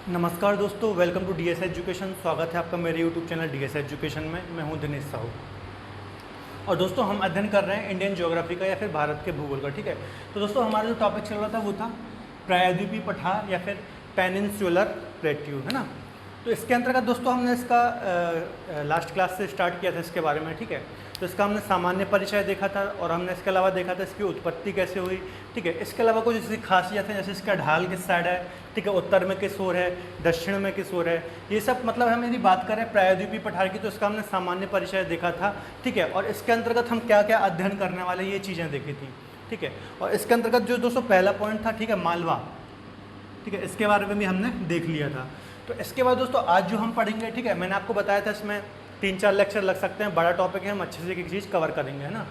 नमस्कार दोस्तों, welcome to DS education. स्वागत है आपका मेरे यूट्यूब चैनल डीएस एजुकेशन में। मैं हूं दिनेश साहू और दोस्तों हम अध्ययन कर रहे हैं इंडियन ज्योग्राफी का या फिर भारत के भूगोल का। ठीक है, तो दोस्तों हमारा जो टॉपिक चल रहा था वो था प्रायद्वीपीय पठार या फिर पेनिनसुलर प्लेट्यू, है ना। तो इसके अंतर्गत दोस्तों हमने इसका लास्ट क्लास से स्टार्ट किया था इसके बारे में। ठीक है, तो इसका हमने सामान्य परिचय देखा था और हमने इसके अलावा देखा था इसकी उत्पत्ति कैसे हुई। ठीक है, इसके अलावा कुछ इसकी खासियत है, जैसे इसका ढाल किस साइड है, ठीक है, उत्तर में किस ओर है, दक्षिण में किस ओर है, ये सब मतलब हम यदि बात करें प्रायद्वीपीय पठार की तो इसका हमने सामान्य परिचय देखा था। ठीक है, और इसके अंतर्गत हम क्या क्या अध्ययन करने वाले ये चीज़ें देखी थी। ठीक है, और इसके अंतर्गत जो दोस्तों पहला पॉइंट था, ठीक है, मालवा, ठीक है, इसके बारे में भी हमने देख लिया था। तो इसके बाद दोस्तों आज जो हम पढ़ेंगे, ठीक है, मैंने आपको बताया था इसमें 3-4 लेक्चर लग सकते हैं, बड़ा टॉपिक है, हम अच्छे से एक चीज़ कवर करेंगे, है ना।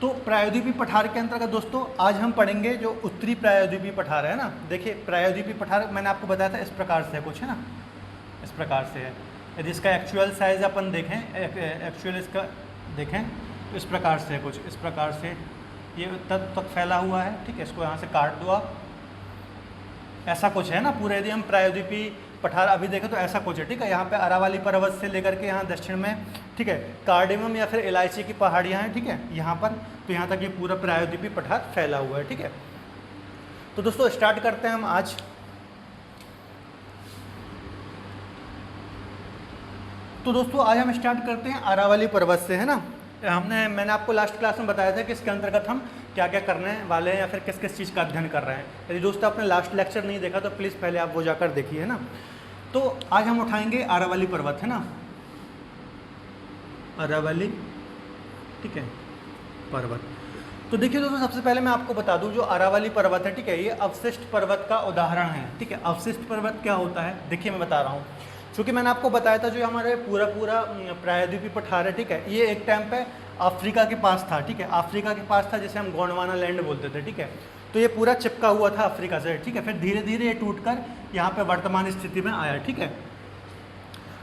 तो प्रायद्वीपीय पठार के अंतर्गत दोस्तों आज हम पढ़ेंगे जो उत्तरी प्रायद्वीपीय पठार है ना। देखिए प्रायद्वीपीय पठार मैंने आपको बताया था इस प्रकार से कुछ, है ना, इस प्रकार से है। यदि इसका एक्चुअल साइज अपन देखें, एक्चुअल इसका देखें तो इस प्रकार से है कुछ, इस प्रकार से ये तक फैला हुआ है। ठीक है, इसको यहाँ से काट दो आप, ऐसा कुछ है ना पूरे। यदि हम प्रायद्वीपीय पठार अभी देखें तो ऐसा कुछ है। ठीक है, यहाँ पे अरावली पर्वत से लेकर के यहाँ दक्षिण में, ठीक है, कार्डेमम या फिर इलायची की पहाड़ियाँ हैं। ठीक है, यहाँ पर तो यहाँ तक ये पूरा प्रायद्वीपीय पठार फैला हुआ है। ठीक है, तो दोस्तों स्टार्ट करते हैं हम आज। तो दोस्तों आज हम स्टार्ट करते हैं अरावली पर्वत से, है ना। मैंने आपको लास्ट क्लास में बताया था कि इसके अंतर्गत हम क्या क्या करने वाले हैं या फिर किस किस चीज़ का अध्ययन कर रहे हैं। यदि दोस्तों आपने लास्ट लेक्चर नहीं देखा तो प्लीज़ पहले आप वो जाकर देखिए, है ना। तो आज हम उठाएंगे अरावली पर्वत, है ना, अरावली, ठीक है, पर्वत। तो देखिए दोस्तों सबसे पहले मैं आपको बता दूं जो अरावली पर्वत है, ठीक है, ये अवशिष्ट पर्वत का उदाहरण है। ठीक है, अवशिष्ट पर्वत क्या होता है, देखिए मैं बता रहा हूँ। क्योंकि मैंने आपको बताया था जो हमारे पूरा प्रायद्वीपीय पठार है, ठीक है, ये एक टाइम पे अफ्रीका के पास था। ठीक है, अफ्रीका के पास था, जिसे हम गोंडवाना लैंड बोलते थे। ठीक है, तो ये पूरा चिपका हुआ था अफ्रीका से। ठीक है, फिर धीरे धीरे ये टूटकर यहाँ पे वर्तमान स्थिति में आया। ठीक है,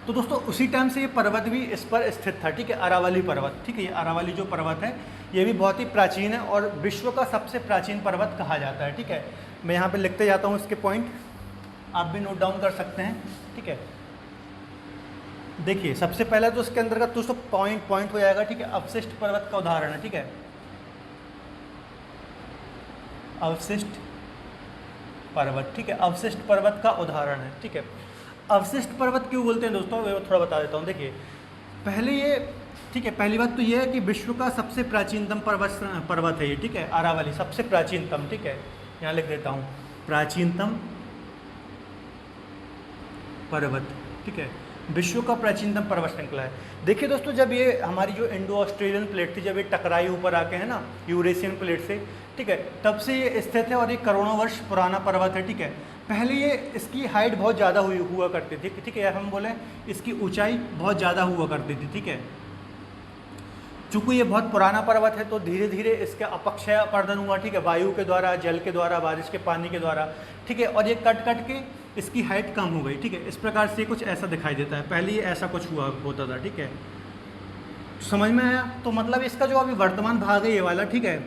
तो दोस्तों उसी टाइम से ये पर्वत भी इस पर स्थित था। ठीक है, अरावली पर्वत, ठीक है, ये अरावली जो पर्वत है ये भी बहुत ही प्राचीन है और विश्व का सबसे प्राचीन पर्वत कहा जाता है। ठीक है, मैं यहाँ पे लिखते जाता हूँ इसके पॉइंट, आप भी नोट डाउन कर सकते हैं। ठीक है, देखिए सबसे पहला तो इसके अंतर्गत दोस्तों पॉइंट हो जाएगा। ठीक है, अवशिष्ट पर्वत का उदाहरण है। ठीक है, अवशिष्ट पर्वत, ठीक है, अवशिष्ट पर्वत का उदाहरण है। ठीक है, अवशिष्ट पर्वत क्यों बोलते हैं दोस्तों, मैं थोड़ा बता देता हूँ। देखिए पहले ये, ठीक है, पहली बात तो ये है कि विश्व का सबसे प्राचीनतम पर्वत है ये। ठीक है, अरावली सबसे प्राचीनतम। ठीक है, यहाँ लिख देता हूँ प्राचीनतम पर्वत। ठीक है, विश्व का प्राचीनतम पर्वत श्रृंखला है। देखिए दोस्तों जब ये हमारी जो इंडो ऑस्ट्रेलियन प्लेट थी, जब ये टकराई ऊपर आके, है ना, यूरेशियन प्लेट से, ठीक है, तब से ये स्थित है और ये करोड़ों वर्ष पुराना पर्वत है। ठीक है, पहले ये इसकी हाइट बहुत ज़्यादा हुआ करती थी। ठीक है, हम बोले इसकी ऊंचाई बहुत ज़्यादा हुआ करती थी। ठीक है, चूँकि ये बहुत पुराना पर्वत है तो धीरे धीरे इसका अपक्षय अपर्दन हुआ। ठीक है, वायु के द्वारा, जल के द्वारा, बारिश के पानी के द्वारा। ठीक है, और ये कट कट के इसकी हाइट कम हो गई। ठीक है, इस प्रकार से कुछ ऐसा दिखाई देता है। पहले ये ऐसा कुछ हुआ होता था। ठीक है, समझ में आया। तो मतलब इसका जो अभी वर्तमान भाग है ये वाला, ठीक है,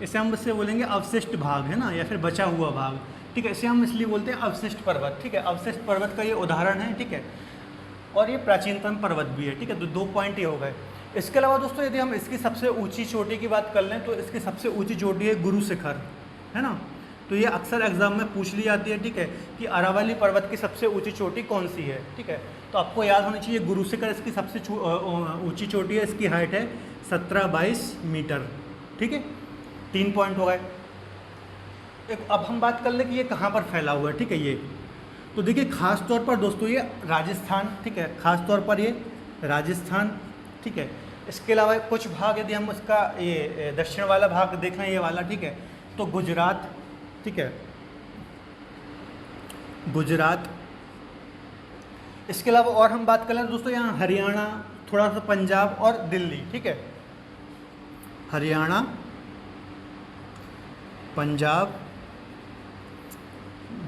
इसे हम इससे बोलेंगे अवशिष्ट भाग, है ना, या फिर बचा हुआ भाग। ठीक है, इसे हम इसलिए बोलते हैं अवशिष्ट पर्वत। ठीक है, अवशिष्ट पर्वत का ये उदाहरण है। ठीक है, और ये प्राचीनतम पर्वत भी है। ठीक है, तो 2 पॉइंट ये हो गए। इसके अलावा दोस्तों यदि हम इसकी सबसे ऊंची चोटी की बात कर लें तो इसकी सबसे ऊंची चोटी है गुरु शिखर, है ना। तो ये अक्सर एग्जाम में पूछ ली जाती है। ठीक है, कि अरावली पर्वत की सबसे ऊंची चोटी कौन सी है। ठीक है, तो आपको याद होनी चाहिए गुरु शिखर इसकी सबसे ऊंची चोटी है। इसकी हाइट है 17-22 मीटर। ठीक है, 3 पॉइंट हो गए। अब हम बात कर लें कि ये कहाँ पर फैला हुआ है। ठीक है, ये तो देखिए खास तौर पर दोस्तों ये राजस्थान, ठीक है, खास तौर पर ये राजस्थान। ठीक है, इसके अलावा कुछ भाग यदि हम उसका ये दक्षिण वाला भाग देखें, ये वाला, ठीक है, तो गुजरात, ठीक है, गुजरात। इसके अलावा और हम बात कर लें दोस्तों यहाँ हरियाणा, थोड़ा सा पंजाब और दिल्ली। ठीक है, हरियाणा, पंजाब,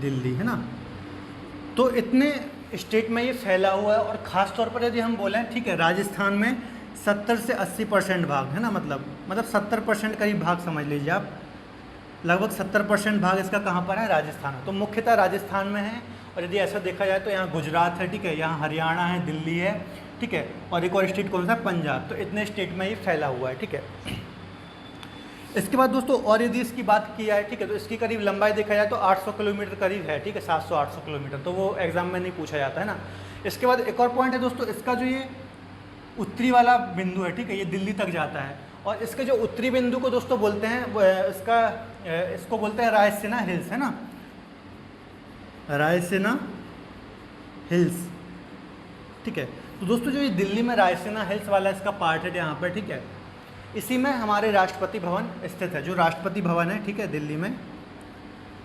दिल्ली, है ना। तो इतने स्टेट में ये फैला हुआ है और ख़ास तौर पर यदि हम बोलें, ठीक है, राजस्थान में 70 से 80% भाग, है ना, मतलब 70% करीब भाग समझ लीजिए आप। लगभग 70% भाग इसका कहाँ पर है, राजस्थान। तो मुख्यतः राजस्थान में है। और यदि ऐसा देखा जाए तो यहाँ गुजरात है, ठीक है, यहाँ हरियाणा है, दिल्ली है, ठीक है, और एक और स्टेट कौन सा है, पंजाब। तो इतने स्टेट में ये फैला हुआ है, ठीक है। इसके बाद दोस्तों और यदि इसकी बात की जाए, ठीक है, तो इसकी करीब लंबाई देखा जाए तो 800 किलोमीटर करीब है, ठीक है, 700-800 किलोमीटर। तो वो एग्जाम में नहीं पूछा जाता है ना। इसके बाद एक और पॉइंट है दोस्तों, इसका जो ये उत्तरी वाला बिंदु है, ठीक है, ये दिल्ली तक जाता है। और इसके जो उत्तरी बिंदु को दोस्तों बोलते हैं इसको बोलते हैं रायसीना हिल्स, है ना, रायसीना हिल्स, ठीक है। तो दोस्तों जो ये दिल्ली में रायसीना हिल्स वाला इसका पार्ट है यहाँ पर, ठीक है, इसी में हमारे राष्ट्रपति भवन स्थित है। जो राष्ट्रपति भवन है, ठीक है, दिल्ली में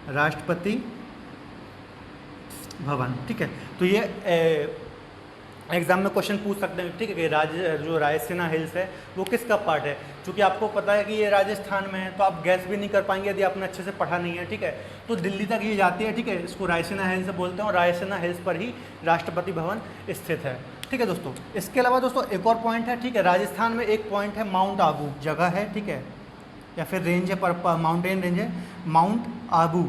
राष्ट्रपति भवन, ठीक है। तो ये एग्जाम में क्वेश्चन पूछ सकते हैं, ठीक है, कि जो रायसीना हिल्स है वो किसका पार्ट है। क्योंकि आपको पता है कि ये राजस्थान में है, तो आप गैस भी नहीं कर पाएंगे यदि आपने अच्छे से पढ़ा नहीं है, ठीक है। तो दिल्ली तक ये जाती है, ठीक है, इसको रायसीना हिल्स बोलते हैं, और रायसीना हिल्स पर ही राष्ट्रपति भवन स्थित है, ठीक है दोस्तों। इसके अलावा दोस्तों एक और पॉइंट है, ठीक है, राजस्थान में एक पॉइंट है माउंट आबू, जगह है, ठीक है, या फिर रेंज है, पर माउंटेन रेंज है, माउंट आबू,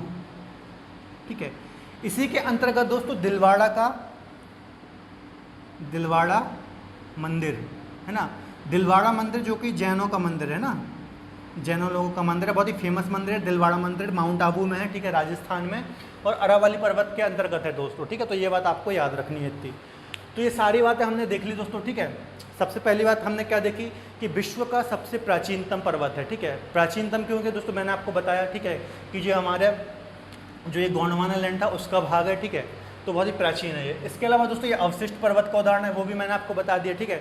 ठीक है। इसी के अंतर्गत दोस्तों दिलवाड़ा मंदिर है ना, दिलवाड़ा मंदिर जो कि जैनों का मंदिर है ना, जैनों लोगों का मंदिर है, बहुत ही फेमस मंदिर है। दिलवाड़ा मंदिर माउंट आबू में है, ठीक है, राजस्थान में, और अरावली पर्वत के अंतर्गत है दोस्तों, ठीक है। तो ये बात आपको याद रखनी है इतनी। तो ये सारी बातें हमने देख ली दोस्तों, ठीक है। सबसे पहली बात हमने क्या देखी कि विश्व का सबसे प्राचीनतम पर्वत है, ठीक है। प्राचीनतम क्योंकि दोस्तों मैंने आपको बताया, ठीक है, कि जो हमारे जो ये गोंडवाना लैंड था उसका भाग है, ठीक है, तो बहुत ही प्राचीन है ये। इसके अलावा दोस्तों ये अवशिष्ट पर्वत का उदाहरण है, वो भी मैंने आपको बता दिया, ठीक है।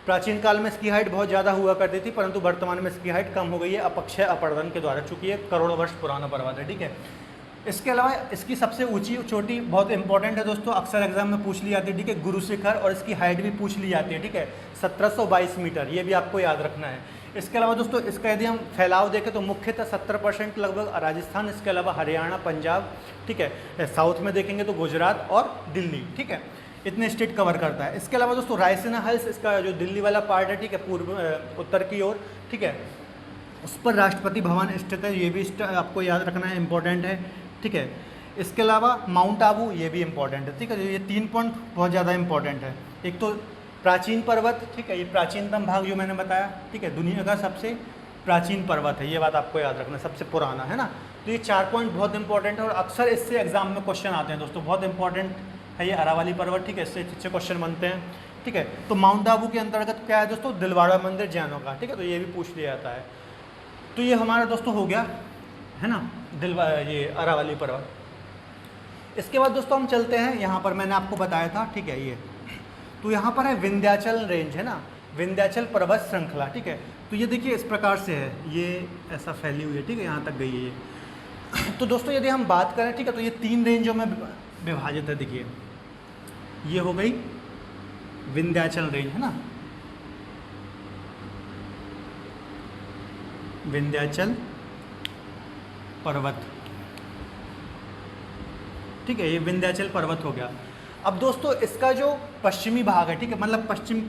प्राचीन काल में इसकी हाइट बहुत ज़्यादा हुआ करती थी, परंतु वर्तमान में इसकी हाइट कम हो गई है अपक्षय अपरदन के द्वारा, चूँकि ये करोड़ों वर्ष पुराना पर्वत है, ठीक है। इसके अलावा इसकी सबसे ऊंची चोटी बहुत इंपॉर्टेंट है दोस्तों, अक्सर एग्जाम में पूछ ली जाती है, ठीक है, गुरु शिखर, और इसकी हाइट भी पूछ ली जाती है, ठीक है, 1722 मीटर, ये भी आपको याद रखना है। इसके अलावा दोस्तों इसका यदि हम फैलाव देखें तो मुख्यतः 70% लगभग राजस्थान, इसके अलावा हरियाणा, पंजाब, ठीक है, साउथ में देखेंगे तो गुजरात और दिल्ली, ठीक है, इतने स्टेट कवर करता है। इसके अलावा दोस्तों रायसीना हिल्स, इसका जो दिल्ली वाला पार्ट है, ठीक है, पूर्व उत्तर की ओर, ठीक है, उस पर राष्ट्रपति भवन स्थित है, ये भी आपको याद रखना है, इंपॉर्टेंट है, ठीक है। इसके अलावा माउंट आबू, ये भी इंपॉर्टेंट है, ठीक है। ये 3 पॉइंट बहुत ज़्यादा इंपॉर्टेंट है। एक तो प्राचीन पर्वत, ठीक है, ये प्राचीनतम भाग जो मैंने बताया, ठीक है, दुनिया का सबसे प्राचीन पर्वत है, ये बात आपको याद रखना, सबसे पुराना है ना। तो ये 4 पॉइंट बहुत इंपॉर्टेंट है और अक्सर इससे एग्जाम में क्वेश्चन आते हैं दोस्तों, बहुत इंपॉर्टेंट है ये अरावली पर्वत, ठीक है, इससे अच्छे क्वेश्चन बनते हैं, ठीक है। तो माउंट आबू के अंतर्गत क्या है दोस्तों, दिलवाड़ा मंदिर जैनों का, ठीक है, तो ये भी पूछ लिया जाता है। तो ये हमारा दोस्तों हो गया है ना ये अरावली पर्वत। इसके बाद दोस्तों हम चलते हैं, यहाँ पर मैंने आपको बताया था, ठीक है, ये तो यहाँ पर है विंध्याचल रेंज, है ना, विंध्याचल पर्वत श्रृंखला, ठीक है। तो ये देखिए इस प्रकार से है, ये ऐसा फैली हुई है, ठीक है, यहाँ तक गई है ये। तो दोस्तों यदि हम बात करें, ठीक है, तो ये 3 रेंजों में विभाजित है, देखिए ये हो गई विंध्याचल रेंज, है ना, विंध्याचल पर्वत, ठीक है, ये विंध्याचल पर्वत हो गया। अब दोस्तों इसका जो पश्चिमी भाग है, ठीक है, मतलब पश्चिम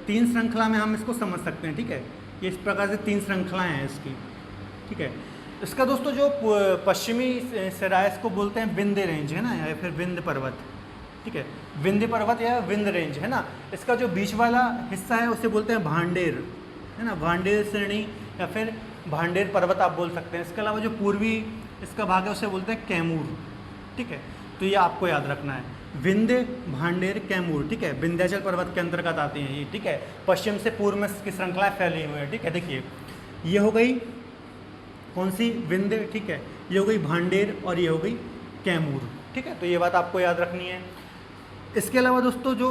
3 श्रृंखला में हम इसको समझ सकते हैं, ठीक है, ये इस प्रकार से 3 श्रृंखलाएं हैं इसकी, ठीक है। इसका दोस्तों जो पश्चिमी सिरा है इसको बोलते हैं विंध्य रेंज, है ना, या फिर विंध्य पर्वत, ठीक है, विंध्य पर्वत या विंध्य रेंज, है ना। इसका जो बीच वाला हिस्सा है उसे बोलते हैं भांडेर, है ना, भांडेर श्रेणी या फिर भांडेर पर्वत आप बोल सकते हैं। इसके अलावा जो पूर्वी इसका भाग है उसे बोलते हैं कैमूर, ठीक है। तो ये आपको याद रखना है, विंध्य, भांडेर, कैमूर, ठीक है, विंध्याचल पर्वत के अंतर्गत आती हैं ये, ठीक है। पश्चिम से पूर्व में इसकी श्रृंखलाएं फैली हुई है, ठीक है। देखिए ये हो गई कौन सी, विंध्य, ठीक है, ये हो गई भांडेर और ये हो गई कैमूर, ठीक है। तो ये बात आपको याद रखनी है। इसके अलावा दोस्तों जो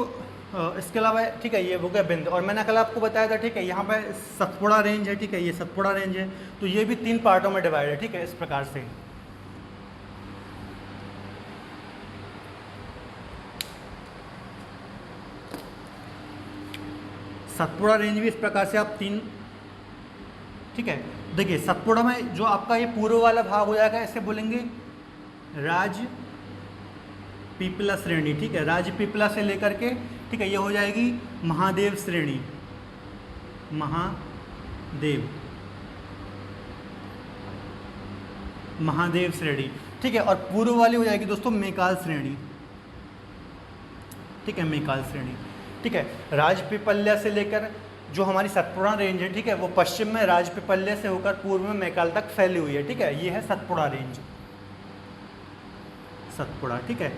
इसके अलावा, ठीक है, ये हो गया विंध्य, और मैंने कल आपको बताया था, ठीक है, यहाँ पर सतपुड़ा रेंज है, ठीक है, ये सतपुड़ा रेंज है, तो ये भी 3 पार्टों में डिवाइड है, ठीक है, इस प्रकार से। सतपुड़ा रेंज भी इस प्रकार से आप 3, ठीक है। देखिए सतपुड़ा में जो आपका ये पूर्व वाला भाग हो जाएगा, इसे बोलेंगे राज पीपला श्रेणी, ठीक है, राज पीपला से लेकर के, ठीक है, ये हो जाएगी महादेव श्रेणी, महादेव, महादेव श्रेणी, ठीक है। और पूर्व वाली हो जाएगी दोस्तों मेकाल श्रेणी, ठीक है, मेकाल श्रेणी, ठीक है। राजपीपल्या से लेकर जो हमारी सतपुड़ा रेंज है, ठीक है, वो पश्चिम में राजपीपल्या से होकर पूर्व में मेकाल तक फैली हुई है, ठीक है। ये है सतपुड़ा रेंज, सतपुड़ा, ठीक है।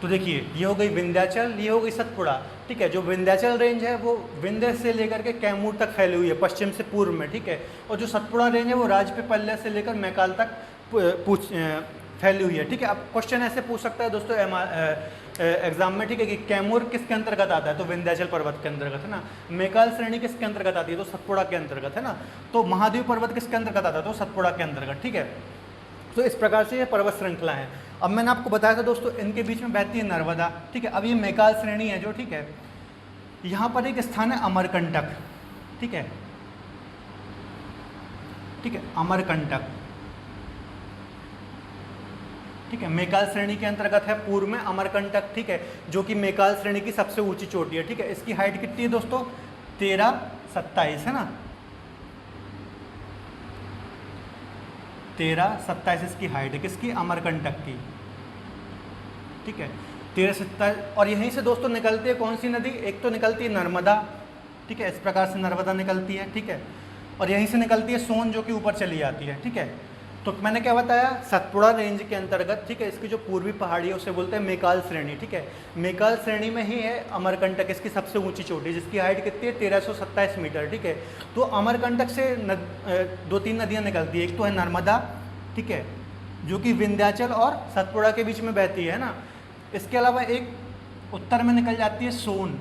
तो देखिए ये हो गई विंध्याचल, ये हो गई सतपुड़ा, ठीक है। जो विंध्याचल रेंज है वो विंध्य से लेकर के कैमूर तक फैली हुई है पश्चिम से पूर्व में, ठीक है। और जो सतपुड़ा रेंज है वो राजपीपल्या से लेकर मेकाल तक फैली हुई है, ठीक है। अब क्वेश्चन ऐसे पूछ सकता है दोस्तों एग्जाम में, ठीक है, कि कैमूर किसके अंतर्गत आता है, तो विंध्याचल पर्वत के अंतर्गत है ना। मेकाल श्रेणी किसके अंतर्गत आती है, तो सतपुड़ा के अंतर्गत है ना। तो महादेव पर्वत किसके अंतर्गत आता है, तो सतपुड़ा के अंतर्गत, ठीक है। तो इस प्रकार से ये पर्वत श्रृंखला है। अब मैंने आपको बताया था दोस्तों इनके बीच में बहती है नर्मदा, ठीक है। अब ये मेकाल श्रेणी है जो, ठीक है, यहाँ पर एक स्थान है अमरकंटक, ठीक है, ठीक है, अमरकंटक, ठीक है, मेकाल श्रेणी के अंतर्गत है पूर्व में अमरकंटक, ठीक है, जो कि मेकाल श्रेणी की सबसे ऊंची चोटी है, ठीक है। इसकी हाइट कितनी है दोस्तों, 1327 है ना, 1327 इसकी हाइट है, किसकी, अमरकंटक की, ठीक है, 1327। और यहीं से दोस्तों निकलती है कौन सी नदी, एक तो निकलती है नर्मदा, ठीक है, इस प्रकार से नर्मदा निकलती है, ठीक है। और यहीं से निकलती है सोन जो कि ऊपर चली जाती है, ठीक है। तो मैंने क्या बताया, सतपुड़ा रेंज के अंतर्गत, ठीक है, इसकी जो पूर्वी पहाड़ी है उसे बोलते हैं मेकाल श्रेणी, ठीक है। मेकाल श्रेणी में ही है अमरकंटक, इसकी सबसे ऊंची चोटी, जिसकी हाइट कितनी है, 1327 मीटर, ठीक है। तो अमरकंटक से 2-3 नदियां निकलती है, एक तो है नर्मदा, ठीक है, जो कि विंध्याचल और सतपुड़ा के बीच में बहती है ना। इसके अलावा एक उत्तर में निकल जाती है सोन,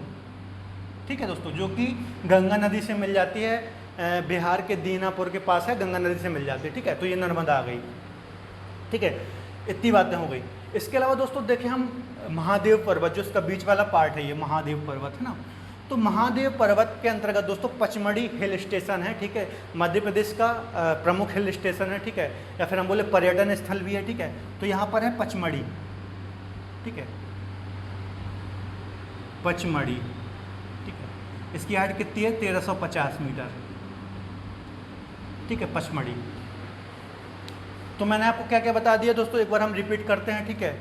ठीक है दोस्तों, जो कि गंगा नदी से मिल जाती है, बिहार के दीनापुर के पास है, गंगा नदी से मिल जाती है, ठीक है। तो ये नर्मदा आ गई, ठीक है, इतनी बातें हो गई। इसके अलावा दोस्तों देखिए हम महादेव पर्वत, जो इसका बीच वाला पार्ट है, ये महादेव पर्वत है ना। तो महादेव पर्वत के अंतर्गत दोस्तों पचमढ़ी हिल स्टेशन है, ठीक है, मध्य प्रदेश का प्रमुख हिल स्टेशन है, ठीक है, या फिर हम बोले पर्यटन स्थल भी है, ठीक है। तो यहाँ पर है पचमढ़ी, ठीक है, पचमढ़ी, ठीक है, इसकी हाइट कितनी है, 1350 मीटर, ठीक है, पचमढ़ी। तो मैंने आपको क्या क्या बता दिया दोस्तों, एक बार हम रिपीट करते हैं, ठीक है।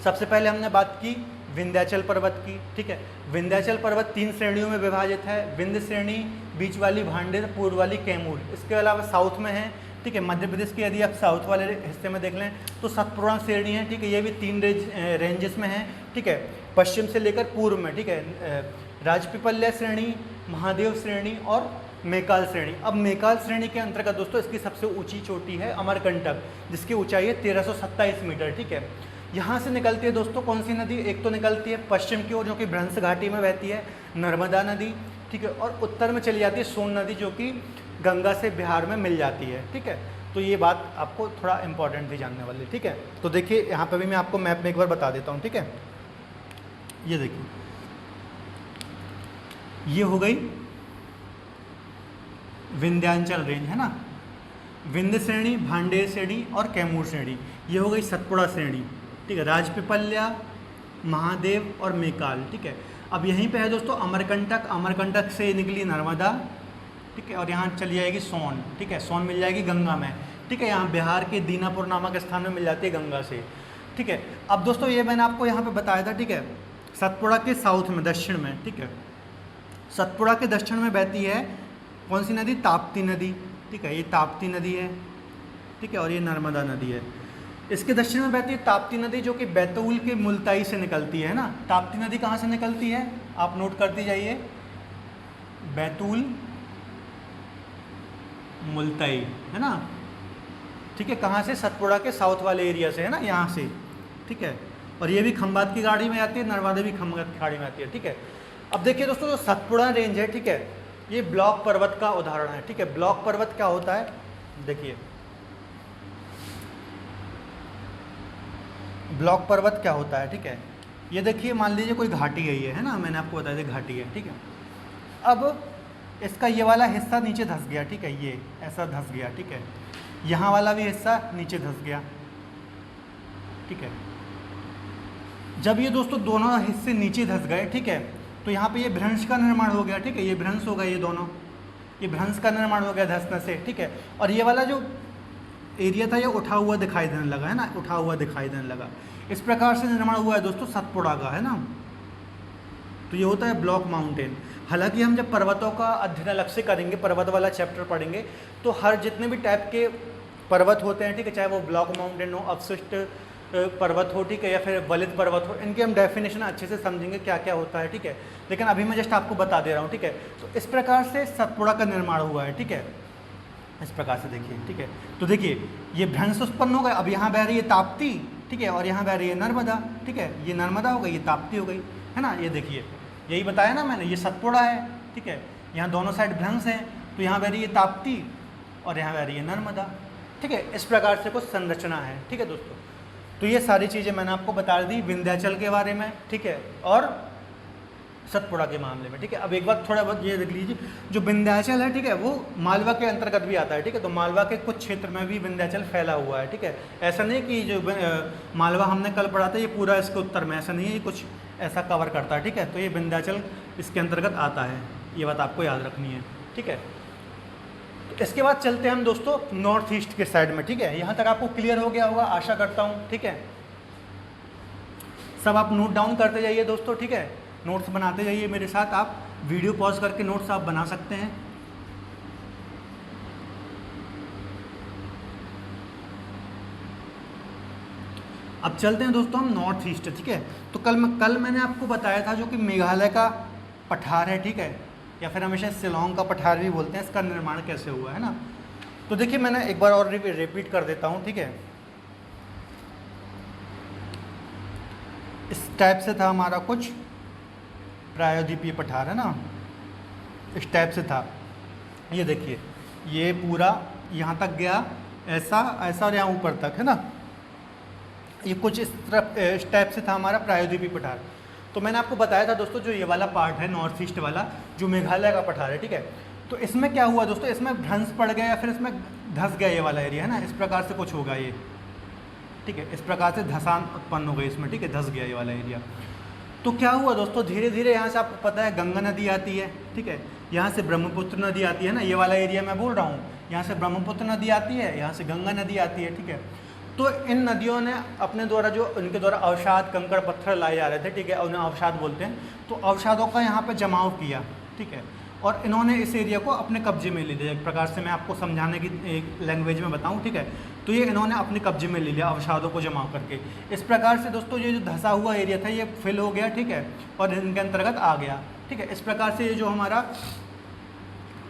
सबसे पहले हमने बात की विंध्याचल पर्वत की, ठीक है। विंध्याचल पर्वत 3 श्रेणियों में विभाजित है, विंध्य श्रेणी, बीच वाली भांडेर, पूर्व वाली कैमूर। इसके अलावा साउथ में है, ठीक है, मध्य प्रदेश की यदि आप साउथ वाले हिस्से में देख लें तो सतपुड़ा श्रेणी है, ठीक है, ये भी 3 रेंजेस में है, ठीक है, पश्चिम से लेकर पूर्व में, ठीक है। राजपीपल्या श्रेणी, महादेव श्रेणी और मेकाल श्रेणी। अब मेकाल श्रेणी के अंतर्गत दोस्तों इसकी सबसे ऊंची चोटी है अमरकंटक, जिसकी ऊंचाई है 1327 मीटर, ठीक है। यहाँ से निकलती है दोस्तों कौन सी नदी, एक तो निकलती है पश्चिम की ओर जो कि भ्रंश घाटी में बहती है, नर्मदा नदी, ठीक है, और उत्तर में चली जाती है सोन नदी जो कि गंगा से बिहार में मिल जाती है, ठीक है। तो ये बात आपको थोड़ा इंपॉर्टेंट थी जानने वाली, ठीक है। तो देखिए यहाँ पर भी मैं आपको मैप में एक बार बता देता हूँ, ठीक है। ये देखिए, ये हो गई विंध्याचल रेंज है ना, विंध्य श्रेणी, भांडेर श्रेणी और कैमूर श्रेणी। ये हो गई सतपुड़ा श्रेणी, ठीक है, राजपीपल्या, महादेव और मेकाल, ठीक है। अब यहीं पे है दोस्तों अमरकंटक, अमरकंटक से निकली नर्मदा, ठीक है, और यहाँ चली जाएगी सोन, ठीक है, सोन मिल जाएगी गंगा में, ठीक है, यहाँ बिहार के दीनापुर नामक स्थान में मिल जाती है गंगा से, ठीक है। अब दोस्तों ये मैंने आपको यहाँ पे बताया था, ठीक है, सतपुड़ा के साउथ में, दक्षिण में, ठीक है, सतपुड़ा के दक्षिण में बहती है कौन सी नदी, ताप्ती नदी, ठीक है, ये ताप्ती नदी है, ठीक है, और ये नर्मदा नदी है। इसके दक्षिण में बहती है ताप्ती नदी जो कि बैतूल के मुल्ताई से निकलती है ना। ताप्ती नदी कहाँ से निकलती है, आप नोट करते जाइए, बैतूल मुल्ताई है ना, ठीक है, कहाँ से, सतपुड़ा के साउथ वाले एरिया से है ना, यहाँ से, ठीक है। और ये भी खंबात की गाड़ी में आती है, नर्मदा भी खंबात की गाड़ी में आती है, ठीक है। अब देखिए दोस्तों जो सतपुड़ा रेंज है, ठीक है, ये ब्लॉक पर्वत का उदाहरण है, ठीक है। ब्लॉक पर्वत क्या होता है, देखिए ब्लॉक पर्वत क्या होता है, ठीक है। ये देखिए मान लीजिए कोई घाटी है, ये है ना, मैंने आपको बताया था घाटी है, ठीक है। अब इसका ये वाला हिस्सा नीचे धंस गया, ठीक है, ये ऐसा धंस गया, ठीक है, यहाँ वाला भी हिस्सा नीचे धंस गया, ठीक है। जब ये दोस्तों दोनों हिस्से नीचे धंस गए, ठीक है, तो यहाँ पे ये भ्रंश का निर्माण हो गया, ठीक है, ये भ्रंश हो गया, ये दोनों, ये भ्रंश का निर्माण हो गया धंसने से, ठीक है। और ये वाला जो एरिया था ये उठा हुआ दिखाई देने लगा, है ना, उठा हुआ दिखाई देने लगा। इस प्रकार से निर्माण हुआ है दोस्तों सतपुड़ा का, है ना। तो ये होता है ब्लॉक माउंटेन। हालांकि हम जब पर्वतों का अध्ययन अलग से करेंगे, पर्वत वाला चैप्टर पढ़ेंगे, तो हर जितने भी टाइप के पर्वत होते हैं, ठीक है, चाहे वो ब्लॉक माउंटेन हो, अवशिष्ट पर्वत हो, ठीक है, या फिर वलित पर्वत हो, इनके हम डेफिनेशन अच्छे से समझेंगे क्या क्या होता है, ठीक है। लेकिन अभी मैं जस्ट आपको बता दे रहा हूँ, ठीक है। तो इस प्रकार से सतपुड़ा का निर्माण हुआ है, ठीक है, इस प्रकार से देखिए, ठीक है। तो देखिए ये भ्रंश उत्पन्न हो गए, अब यहाँ बह रही है ताप्ती, ठीक है, और यहाँ बह रही है नर्मदा, ठीक है, ये नर्मदा हो गई, ये ताप्ती हो गई, है ना। ये देखिए यही बताया ना मैंने, ये सतपुड़ा है, ठीक है, यहाँ दोनों साइड भ्रंश हैं, तो यहाँ बह रही है ताप्ती और यहाँ बह रही है नर्मदा, ठीक है। इस प्रकार से कुछ संरचना है, ठीक है दोस्तों। तो ये सारी चीज़ें मैंने आपको बता दी विंध्याचल के बारे में, ठीक है, और सतपुड़ा के मामले में, ठीक है। अब एक बात थोड़ा बहुत ये देख लीजिए, जो विंध्याचल है, ठीक है, वो मालवा के अंतर्गत भी आता है, ठीक है। तो मालवा के कुछ क्षेत्र में भी विंध्याचल फैला हुआ है, ठीक है। ऐसा नहीं कि जो मालवा हमने कल पढ़ा था ये पूरा इसके उत्तर में, ऐसा नहीं है, ये कुछ ऐसा कवर करता है, ठीक है। तो ये विंध्याचल इसके अंतर्गत आता है, ये बात आपको याद रखनी है, ठीक है। तो इसके बाद चलते हैं हम दोस्तों नॉर्थ ईस्ट के साइड में, ठीक है। यहाँ तक आपको क्लियर हो गया होगा आशा करता हूँ, ठीक है। सब आप नोट डाउन करते जाइए दोस्तों, ठीक है, नोट्स बनाते जाइए मेरे साथ। आप वीडियो पॉज करके नोट्स आप बना सकते हैं। अब चलते हैं दोस्तों हम नॉर्थ ईस्ट, ठीक है। तो कल मैंने आपको बताया था जो कि मेघालय का पठार है, ठीक है, या फिर हमेशा शिलोंग का पठार भी बोलते हैं, इसका निर्माण कैसे हुआ है ना। तो देखिए मैंने एक बार और रिपीट कर देता हूँ, ठीक है। इस टाइप से था हमारा कुछ प्रायद्वीपीय पठार, है ना, इस टाइप से था। ये देखिए ये पूरा यहाँ तक गया, ऐसा ऐसा और यहाँ ऊपर तक, है ना। ये कुछ इस तरफ इस टाइप से था हमारा प्रायद्वीपीय पठार। तो मैंने आपको बताया था दोस्तों जो ये वाला पार्ट है नॉर्थ ईस्ट वाला, जो मेघालय का पठार है, ठीक है। तो इसमें क्या हुआ दोस्तों, इसमें भ्रंश पड़ गया या फिर इसमें धंस गया ये वाला एरिया, है ना, इस प्रकार से कुछ होगा ये, ठीक है। इस प्रकार से धसान उत्पन्न हो गई इसमें, ठीक है, धंस गया ये वाला एरिया। तो क्या हुआ दोस्तों, धीरे धीरे यहाँ से आपको पता है गंगा नदी आती है, ठीक है, यहाँ से ब्रह्मपुत्र नदी आती है ना, ये वाला एरिया मैं बोल रहा हूँ, यहाँ से ब्रह्मपुत्र नदी आती है, यहाँ से गंगा नदी आती है, ठीक है। तो इन नदियों ने अपने द्वारा जो इनके द्वारा अवसाद कंकड़ पत्थर लाए जा रहे थे, ठीक है, उन्हें अवसाद बोलते हैं, तो अवसादों का यहाँ पे जमाव किया, ठीक है, और इन्होंने इस एरिया को अपने कब्जे में ले लिया। एक प्रकार से मैं आपको समझाने की एक लैंग्वेज में बताऊँ, ठीक है। तो ये इन्होंने अपने कब्जे में ले लिया अवसादों को जमा करके। इस प्रकार से दोस्तों ये जो धंसा हुआ एरिया था ये फिल हो गया, ठीक है, और इनके अंतर्गत आ गया, ठीक है। इस प्रकार से ये जो हमारा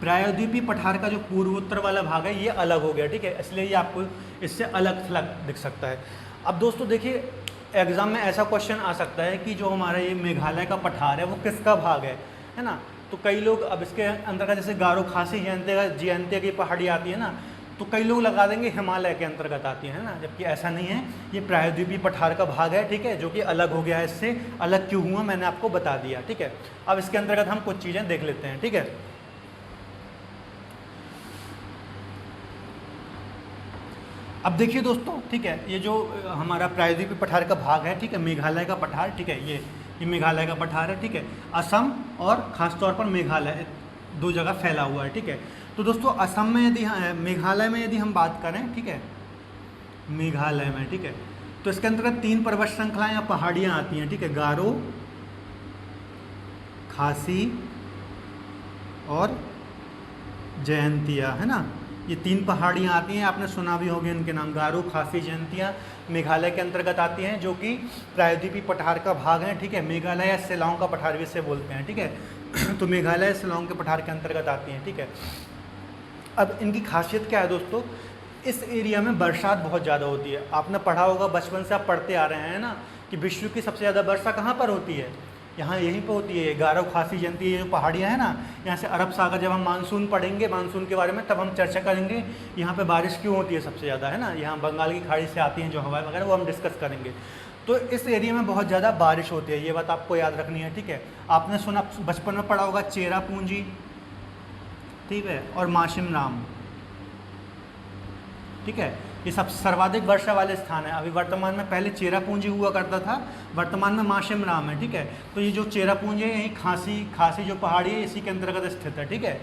प्रायद्वीपीय पठार का जो पूर्वोत्तर वाला भाग है ये अलग हो गया, ठीक है, इसलिए ये आपको इससे अलग थलग दिख सकता है। अब दोस्तों देखिए एग्ज़ाम में ऐसा क्वेश्चन आ सकता है कि जो हमारा ये मेघालय का पठार है वो किसका भाग है ना। तो कई लोग अब इसके अंतर्गत जैसे गारो खासी जयंतिया की पहाड़ी आती है ना, तो कई लोग लगा देंगे हिमालय के अंतर्गत आती है ना, जबकि ऐसा नहीं है, ये प्रायद्वीपीय पठार का भाग है, ठीक है, जो कि अलग हो गया है। इससे अलग क्यों हुआ मैंने आपको बता दिया, ठीक है। अब इसके अंतर्गत हम कुछ चीज़ें देख लेते हैं, ठीक है। अब देखिए दोस्तों, ठीक है, ये जो हमारा प्रायद्वीपीय पठार का भाग है, ठीक है, मेघालय का पठार, ठीक है, ये मेघालय का पठार है, ठीक है। असम और ख़ासतौर पर मेघालय दो जगह फैला हुआ है, ठीक है। तो दोस्तों असम में यदि मेघालय में यदि हम बात करें, ठीक है, मेघालय में, ठीक है, तो इसके अंतर्गत 3 पर्वत श्रृंखलाएँ या पहाड़ियाँ आती हैं, ठीक है, गारो, खासी और जयंतिया, है ना। ये 3 पहाड़ियाँ आती हैं, आपने सुना भी होगा इनके नाम, गारो, खासी, जयंतिया, मेघालय के अंतर्गत आती हैं, जो कि प्रायद्वीपीय पठार का भाग है, ठीक है। मेघालय या शिलांग का पठार भी इसे बोलते हैं, ठीक है। तो मेघालय शिलांग के पठार के अंतर्गत आती हैं, ठीक है। अब इनकी खासियत क्या है दोस्तों, इस एरिया में बरसात बहुत ज़्यादा होती है। आपने पढ़ा होगा, बचपन से आप पढ़ते आ रहे हैं ना, कि विश्व की सबसे ज़्यादा वर्षा कहाँ पर होती है, यहाँ यहीं पे होती है। गारो, खासी, जयंती, ये जो पहाड़ियाँ हैं ना, यहाँ से अरब सागर, जब हम मानसून पढ़ेंगे, मानसून के बारे में, तब हम चर्चा करेंगे यहाँ पे बारिश क्यों होती है सबसे ज़्यादा, है ना। यहाँ बंगाल की खाड़ी से आती हैं जो हवाएं वगैरह, वो हम डिस्कस करेंगे। तो इस एरिया में बहुत ज़्यादा बारिश होती है, ये बात आपको याद रखनी है, ठीक है। आपने सुना, बचपन में पढ़ा होगा चेरापूंजी, ठीक है, और माशिम राम, ठीक है, ये सब सर्वाधिक वर्षा वाले स्थान है। अभी वर्तमान में, पहले चेरापूंजी हुआ करता था, वर्तमान में माशिम राम है, ठीक है। तो ये जो चेरापूंजी है, यहीं खासी जो पहाड़ी है, इसी के अंतर्गत स्थित है, ठीक है।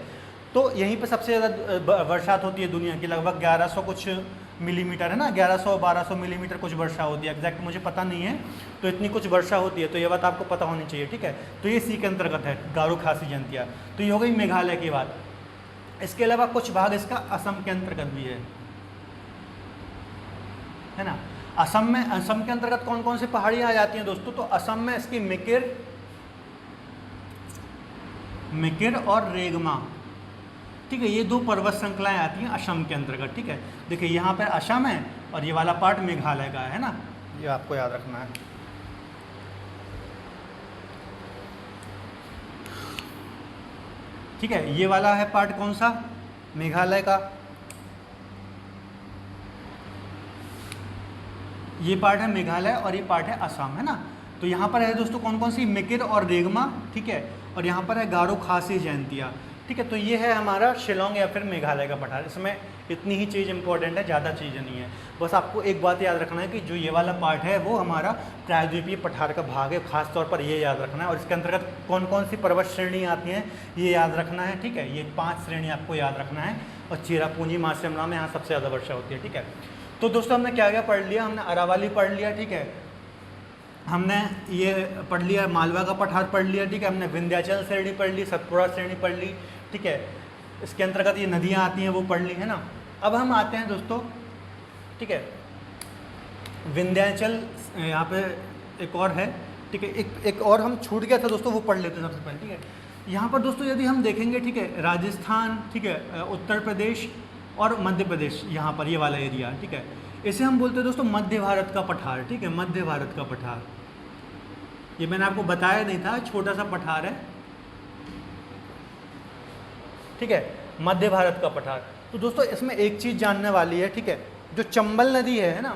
तो यहीं पे सबसे ज़्यादा बरसात होती है दुनिया की, लगभग 1100 कुछ मिलीमीटर है ना, 1100-1200 मिलीमीटर कुछ वर्षा होती है, एग्जैक्ट मुझे पता नहीं है, तो इतनी कुछ वर्षा होती है, तो ये बात आपको पता होनी चाहिए, ठीक है। तो ये सी के अंतर्गत है गारो खासी जयंतिया। तो ये हो गई मेघालय की बात। इसके अलावा कुछ भाग इसका असम के अंतर्गत भी है ना। असम के अंतर्गत कौन कौन सी पहाड़ियाँ आ जाती हैं दोस्तों, तो असम में इसकी मिकिर और रेगमा, ठीक है, ये दो पर्वत श्रृंखलाएं आती हैं असम के अंतर्गत, ठीक है। देखिए यहाँ पर असम है और ये वाला पार्ट मेघालय का है ना, ये आपको याद रखना है। ठीक है, ये वाला है पार्ट कौन सा, मेघालय का, ये पार्ट है मेघालय और ये पार्ट है असम, है ना। तो यहाँ पर है दोस्तों कौन कौन सी, मिकिर और रेगमा, ठीक है, और यहाँ पर है गारो खासी जयंतिया, ठीक है। तो ये है हमारा शिलोंग या फिर मेघालय का पठार। इसमें इतनी ही चीज़ इंपॉर्टेंट है, ज़्यादा चीज़ें नहीं है। बस आपको एक बात याद रखना है कि जो ये वाला पार्ट है वो हमारा प्रायद्वीपीय पठार का भाग है, खास तौर पर ये याद रखना है। और इसके अंतर्गत कौन कौन सी पर्वत श्रेणी आती हैं ये याद रखना है, ठीक है। ये 5 श्रेणी आपको याद रखना है। और चेरापूंजी मासिमला में यहाँ सबसे ज़्यादा वर्षा होती है, ठीक है। तो दोस्तों हमने क्या क्या पढ़ लिया, हमने अरावली पढ़ लिया, ठीक है, हमने ये पढ़ लिया मालवा का पठार पढ़ लिया, ठीक है, हमने विंध्याचल श्रेणी पढ़ ली, सतपुड़ा श्रेणी पढ़ ली, ठीक है। इसके अंतर्गत ये नदियाँ आती हैं वो पढ़ ली, है ना। अब हम आते हैं दोस्तों, ठीक है, विंध्याचल यहाँ पे एक और है, ठीक है, एक और हम छूट गया था दोस्तों, वो पढ़ लेते हैं सबसे पहले, ठीक है। यहाँ पर दोस्तों यदि हम देखेंगे, ठीक है, राजस्थान, ठीक है, उत्तर प्रदेश और मध्य प्रदेश, यहाँ पर ये वाला एरिया, ठीक है, इसे हम बोलते हैं दोस्तों मध्य भारत का पठार, ठीक है, मध्य भारत का पठार। ये मैंने आपको बताया नहीं था, छोटा सा पठार है, ठीक है, मध्य भारत का पठार। तो दोस्तों इसमें एक चीज़ जानने वाली है, ठीक है, जो चंबल नदी है ना,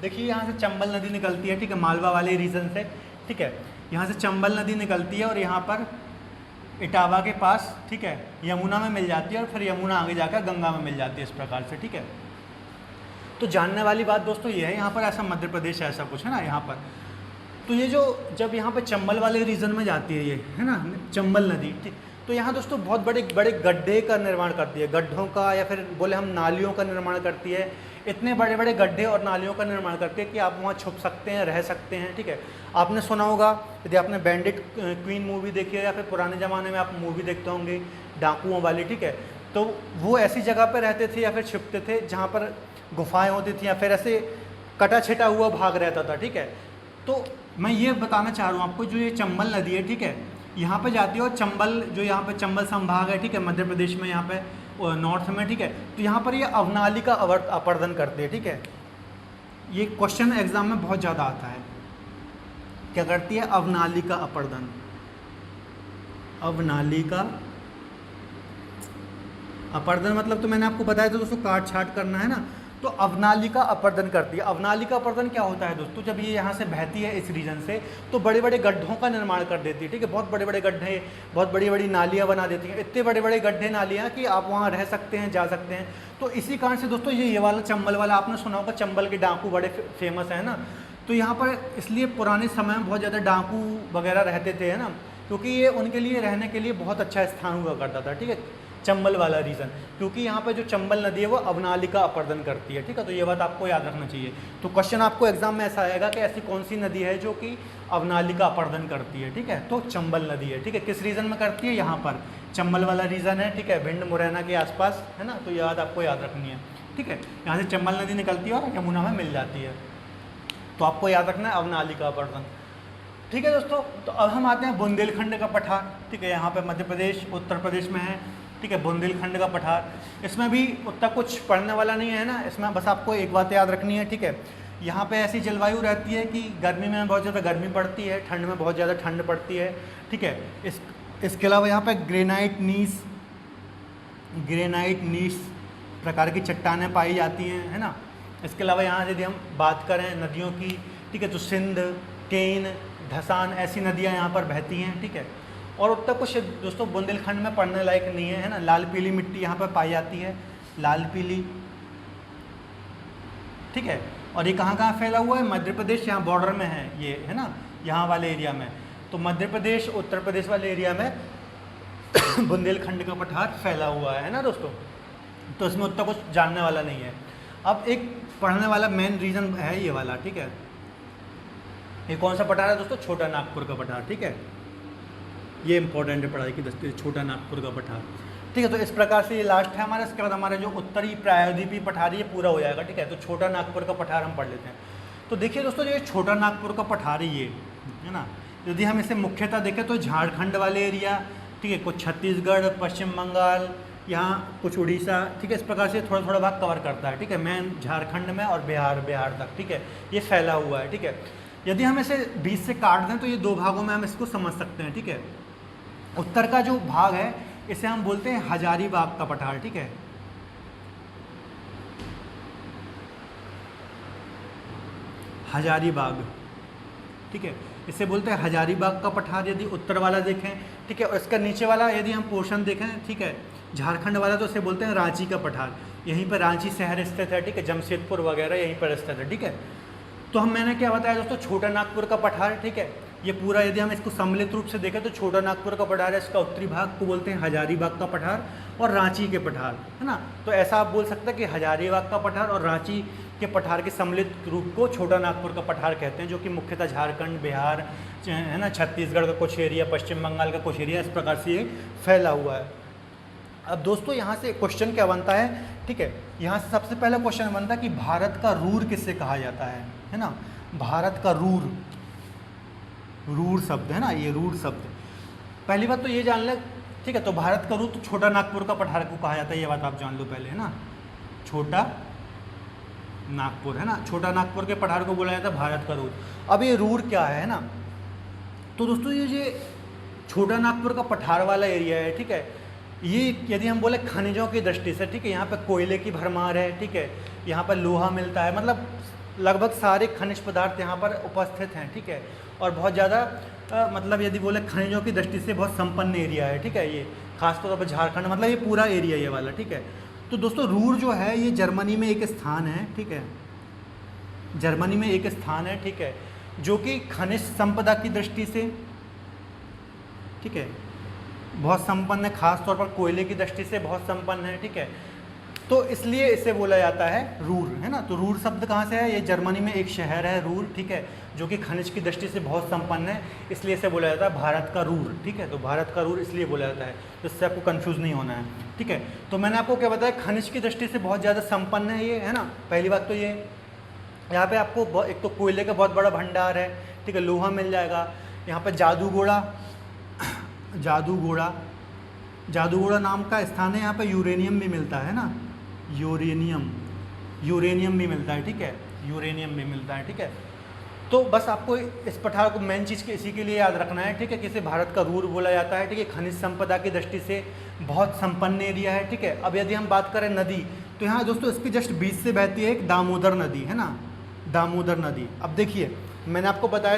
देखिए यहाँ से चंबल नदी निकलती है, ठीक है, मालवा वाले रीजन से, ठीक है, यहाँ से चंबल नदी निकलती है और यहाँ पर इटावा के पास, ठीक है, यमुना में मिल जाती है और फिर यमुना आगे जाकर गंगा में मिल जाती है, इस प्रकार से, ठीक है। तो जानने वाली बात दोस्तों ये है, यहाँ पर ऐसा मध्य प्रदेश ऐसा कुछ है ना यहाँ पर। तो ये जो जब यहाँ पे चंबल वाले रीजन में जाती है ये, है ना, चंबल नदी, ठीक, तो यहाँ दोस्तों बहुत बड़े बड़े गड्ढे का निर्माण करती है, गड्ढों का या फिर बोले हम नालियों का निर्माण करती है। इतने बड़े बड़े गड्ढे और नालियों का निर्माण करती है कि आप वहाँ छुप सकते हैं, रह सकते हैं, ठीक है। आपने सुना होगा, यदि आपने बैंडिट क्वीन मूवी देखी है या फिर पुराने ज़माने में आप मूवी देखते होंगे डाकुओं वाली, ठीक है, तो वो ऐसी जगह पर रहते थे या फिर छिपते थे जहाँ पर गुफाएँ होती थी या फिर ऐसे कटा छिटा हुआ भाग रहता था, ठीक है। तो मैं ये बताना चाह रहा हूँ आपको, जो ये चंबल नदी है, ठीक है, यहाँ पे जाती है और चंबल जो यहाँ पे चंबल संभाग है, ठीक है, मध्य प्रदेश में यहाँ पे नॉर्थ में, ठीक है, तो यहाँ पर ये अवनाली का अपर्दन करते हैं, ठीक है। ये क्वेश्चन एग्जाम में बहुत ज़्यादा आता है, क्या करती है, अवनाली का अपर्दन, अवनाली का अपर्दन मतलब तो मैंने आपको बताया था दोस्तों, काट छाट करना है ना, तो अवनाली का अपर्दन करती है। अवनाली का अपर्दन क्या होता है दोस्तों, जब ये यहाँ से बहती है इस रीजन से तो बड़े बड़े गड्ढों का निर्माण कर देती है, ठीक है, बहुत बड़े बड़े गड्ढे, बहुत बड़ी बड़ी नालियाँ बना देती हैं, इतने बड़े बड़े गड्ढे नालियाँ कि आप वहाँ रह सकते हैं, जा सकते हैं। तो इसी कारण से दोस्तों ये वाला चंबल वाला आपने सुना होगा, चंबल के डाकू बड़े फेमस है ना, तो यहाँ पर इसलिए पुराने समय में बहुत ज़्यादा डाकू वगैरह रहते थे, है ना, क्योंकि ये उनके लिए रहने के लिए बहुत अच्छा स्थान हुआ करता था, ठीक है, चंबल वाला रीजन, क्योंकि यहाँ पे जो चंबल नदी है वो अवनाली का अपर्दन करती है, ठीक है। तो ये बात आपको याद रखना चाहिए। तो क्वेश्चन आपको एग्जाम में ऐसा आएगा कि ऐसी कौन सी नदी है जो कि अवनाली का अपर्दन करती है, ठीक है, तो चंबल नदी है, ठीक है। किस रीजन में करती है, यहाँ पर चंबल वाला रीजन है, ठीक है, भिंड मुरैना के आसपास, है ना, तो ये बात आपको याद रखनी है, ठीक है। यहाँ से चंबल नदी निकलती है और यमुना में मिल जाती है, तो आपको याद रखना है अवनाली का अपर्दन, ठीक है दोस्तों। तो अब हम आते हैं बुंदेलखंड का पठार, ठीक है, यहाँ पे मध्य प्रदेश उत्तर प्रदेश में है, ठीक है, बुंदेलखंड का पठार। इसमें भी उतना कुछ पढ़ने वाला नहीं है ना, इसमें बस आपको एक बात याद रखनी है, ठीक है, यहाँ पे ऐसी जलवायु रहती है कि गर्मी में बहुत ज़्यादा गर्मी पड़ती है, ठंड में बहुत ज़्यादा ठंड पड़ती है, ठीक है। इसके अलावा यहाँ पे ग्रेनाइट नीस प्रकार की चट्टानें पाई जाती हैं, है ना। इसके अलावा यहाँ यदि हम बात करें नदियों की, ठीक है, तो सिंध, केन, धसान ऐसी नदियाँ यहाँ पर बहती हैं, ठीक है। और उतना कुछ दोस्तों बुंदेलखंड में पढ़ने लायक नहीं है, है ना। लाल पीली मिट्टी यहाँ पर पाई जाती है, लाल पीली, ठीक है। और ये कहाँ कहाँ फैला हुआ है, मध्य प्रदेश यहाँ बॉर्डर में है ये, है ना, यहाँ वाले एरिया में, तो मध्य प्रदेश उत्तर प्रदेश वाले एरिया में बुंदेलखंड का पठार फैला हुआ है ना दोस्तों। तो इसमें उतना कुछ जानने वाला नहीं है। अब एक पढ़ने वाला मेन रीज़न है ये वाला, ठीक है। ये कौन सा पठार है दोस्तों? छोटा नागपुर का पठार, ठीक है। ये इंपॉर्टेंट है पढ़ाई की दृष्टि से, छोटा नागपुर का पठार, ठीक है। तो इस प्रकार से ये लास्ट है हमारा। इसके बाद हमारा जो उत्तरी प्रायद्वीपीय पठार ये पूरा हो जाएगा, ठीक है। तो छोटा नागपुर का पठार हम पढ़ लेते हैं। तो देखिए दोस्तों, ये छोटा नागपुर का पठार ये है ना, यदि हम इसे मुख्यतः देखें तो झारखंड वाले एरिया, ठीक है, कुछ छत्तीसगढ़, पश्चिम बंगाल, यहाँ कुछ उड़ीसा, ठीक है, इस प्रकार से थोड़ा थोड़ा भाग कवर करता है, ठीक है। मेन झारखंड में और बिहार तक, ठीक है, ये फैला हुआ है, ठीक है। यदि हम इसे बीच से काट दें तो ये दो भागों में हम इसको समझ सकते हैं, ठीक है। उत्तर का जो भाग है इसे हम बोलते हैं हजारीबाग का पठार, ठीक है। हजारीबाग, ठीक है, इसे बोलते हैं हजारीबाग का पठार यदि उत्तर वाला देखें, ठीक है। और इसका नीचे वाला यदि हम पोर्शन देखें, ठीक है, झारखंड वाला, तो इसे बोलते हैं रांची का पठार। यहीं पर रांची शहर स्थित है, ठीक है, जमशेदपुर वगैरह यहीं पर स्थित है, ठीक है। तो मैंने क्या बताया दोस्तों, छोटा नागपुर का पठार, ठीक है, ये पूरा यदि हम इसको सम्मिलित रूप से देखें तो छोटा नागपुर का पठार है, इसका उत्तरी भाग को बोलते हैं हजारीबाग का पठार और रांची के पठार, है ना। तो ऐसा आप बोल सकते हैं कि हजारीबाग का पठार और रांची के पठार के सम्मिलित रूप को छोटा नागपुर का पठार कहते हैं, जो कि मुख्यतः झारखंड, बिहार, है ना, छत्तीसगढ़ का कुछ एरिया, पश्चिम बंगाल का कुछ एरिया, इस प्रकार से ये फैला हुआ है। अब दोस्तों यहाँ से क्वेश्चन क्या बनता है, ठीक है, यहाँ से सबसे पहला क्वेश्चन बनता है कि भारत का रूर किससे कहा जाता है ना। भारत का रूर, रूर शब्द है ना, ये रूर शब्द, पहली बात तो ये जान लें, ठीक है। तो भारत का रूर तो छोटा नागपुर का पठार को कहा जाता है, ये बात आप जान लो पहले, है ना। छोटा नागपुर, है ना, छोटा नागपुर के पठार को बोला जाता है भारत का रूर। अब ये रूर क्या है ना, तो दोस्तों ये छोटा नागपुर का पठार वाला एरिया है, ठीक है, ये यदि हम बोले खनिजों की दृष्टि से, ठीक है, यहाँ पर कोयले की भरमार है, ठीक है, यहाँ पर लोहा मिलता है, मतलब लगभग सारे खनिज पदार्थ यहाँ पर उपस्थित हैं, ठीक है। और बहुत ज़्यादा मतलब यदि बोले खनिजों की दृष्टि से बहुत संपन्न एरिया है, ठीक है, ये खासतौर पर झारखंड, मतलब ये पूरा एरिया ये वाला, ठीक है। तो दोस्तों रूर जो है ये जर्मनी में एक स्थान है, ठीक है, जर्मनी में एक स्थान है, ठीक है, जो कि खनिज संपदा की दृष्टि से, ठीक है, बहुत संपन्न है, खासतौर पर कोयले की दृष्टि से बहुत संपन्न है, ठीक है। तो इसलिए इसे बोला जाता है रूर, है ना। तो रूर शब्द कहाँ से है? ये जर्मनी में एक शहर है रूर, ठीक है, जो कि खनिज की दृष्टि से बहुत संपन्न है, इसलिए इसे बोला जाता है भारत का रूर, ठीक है। तो भारत का रूर इसलिए बोला जाता है, तो इससे आपको कंफ्यूज नहीं होना है, ठीक है। तो मैंने आपको क्या बताया, खनिज की दृष्टि से बहुत ज़्यादा संपन्न है ये, है ना। पहली बात तो ये यहाँ पर आपको एक तो कोयले का बहुत बड़ा भंडार है, ठीक है, लोहा मिल जाएगा। यहाँ पर जादूगोड़ा नाम का स्थान है, यहाँ पर यूरेनियम भी मिलता है ना, यूरेनियम भी मिलता है, ठीक है, यूरेनियम भी मिलता है, ठीक है। तो बस आपको इस पठार को मेन चीज़ के इसी के लिए याद रखना है, ठीक है, कि इसे भारत का रूर बोला जाता है, ठीक है, खनिज संपदा की दृष्टि से बहुत संपन्न एरिया है, ठीक है। अब यदि हम बात करें नदी, तो यहाँ दोस्तों इसके जस्ट बीच से बहती है एक दामोदर नदी, है ना, दामोदर नदी। अब देखिए मैंने आपको बताया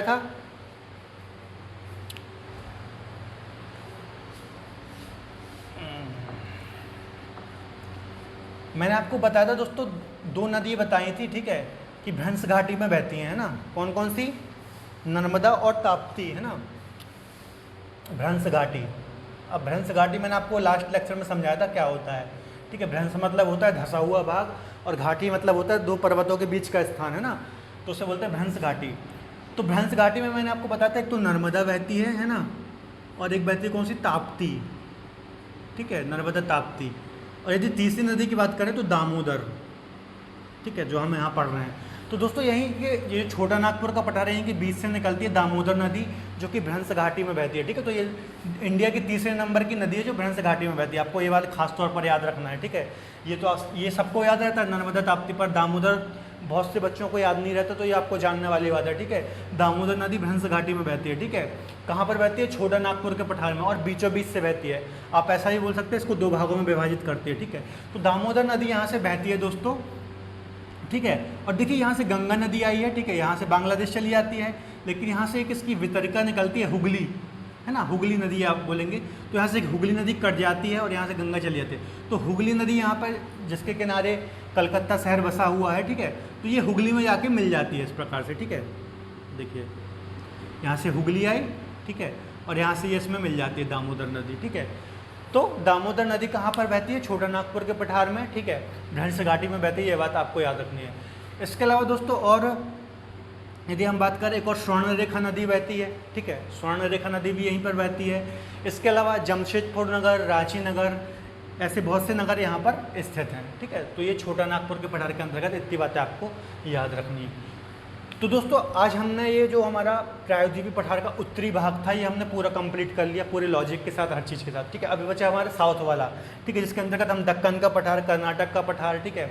था दोस्तों, दो नदी बताई थी, ठीक है, कि भ्रंश घाटी में बहती हैं, है ना। कौन कौन सी? नर्मदा और ताप्ती, है ना, भ्रंश घाटी। अब भ्रंश घाटी मैंने आपको लास्ट लेक्चर में समझाया था क्या होता है, ठीक है। भ्रंश मतलब होता है धंसा हुआ भाग, और घाटी मतलब होता है दो पर्वतों के बीच का स्थान, है ना, तो उसे बोलते हैं भ्रंश घाटी। तो भ्रंश घाटी में मैंने आपको बताया था एक तो नर्मदा बहती है ना, और एक बहती है कौन सी? ताप्ती, ठीक है, नर्मदा ताप्ती। और यदि तीसरी नदी की बात करें तो दामोदर, ठीक है, जो हम यहाँ पढ़ रहे हैं। तो दोस्तों यहीं के ये छोटा नागपुर का पठार है, यहीं के बीच से निकलती है दामोदर नदी, जो कि भ्रंश घाटी में बहती है, ठीक है। तो ये इंडिया की तीसरे नंबर की नदी है जो भ्रंश घाटी में बहती है, आपको ये बात खास तौर पर याद रखना है, ठीक है। ये सबको याद रहता है नर्मदा ताप्ती, पर दामोदर बहुत से बच्चों को याद नहीं रहता, तो ये आपको जानने वाली बात है, ठीक है। दामोदर नदी भ्रंश घाटी में बहती है, ठीक है। कहाँ पर बहती है? छोटा नागपुर के पठार में, और बीचों बीच से बहती है। आप ऐसा ही बोल सकते हैं, इसको दो भागों में विभाजित करती है, ठीक है। तो दामोदर नदी यहाँ से बहती है दोस्तों, ठीक है। और देखिए यहाँ से गंगा नदी आई है, ठीक है, यहाँ से बांग्लादेश चली जाती है, लेकिन यहाँ से एक इसकी वितरिका निकलती है हुगली, है ना, हुगली नदी आप बोलेंगे, तो यहाँ से एक हुगली नदी कट जाती है और यहाँ से गंगा चली जाती है। तो हुगली नदी यहाँ पर जिसके किनारे कलकत्ता शहर बसा हुआ है, ठीक है, तो ये हुगली में जाके मिल जाती है इस प्रकार से, ठीक है। देखिए यहाँ से हुगली आई, ठीक है, और यहाँ से ये इसमें मिल जाती है दामोदर नदी, ठीक है। तो दामोदर नदी कहाँ पर बहती है? छोटा नागपुर के पठार में, ठीक है, भ्रंश घाटी में बहती है, ये बात आपको याद रखनी है। इसके अलावा दोस्तों और यदि हम बात करें, एक और स्वर्ण रेखा नदी बहती है, ठीक है, स्वर्ण रेखा नदी भी यहीं पर बहती है। इसके अलावा जमशेदपुर नगर, रांची नगर, ऐसे बहुत से नगर यहाँ पर स्थित हैं, ठीक है। तो ये छोटा नागपुर के पठार के अंतर्गत इतनी बातें आपको याद रखनी है। तो दोस्तों आज हमने ये जो हमारा प्रायोद्वीपी पठार का उत्तरी भाग था, ये हमने पूरा कंप्लीट कर लिया, पूरे लॉजिक के साथ, हर चीज़ के साथ, ठीक है। अभी बचा हमारा साउथ वाला, ठीक है, जिसके अंतर्गत हम दक्कन का पठार, कर्नाटक का पठार, ठीक है,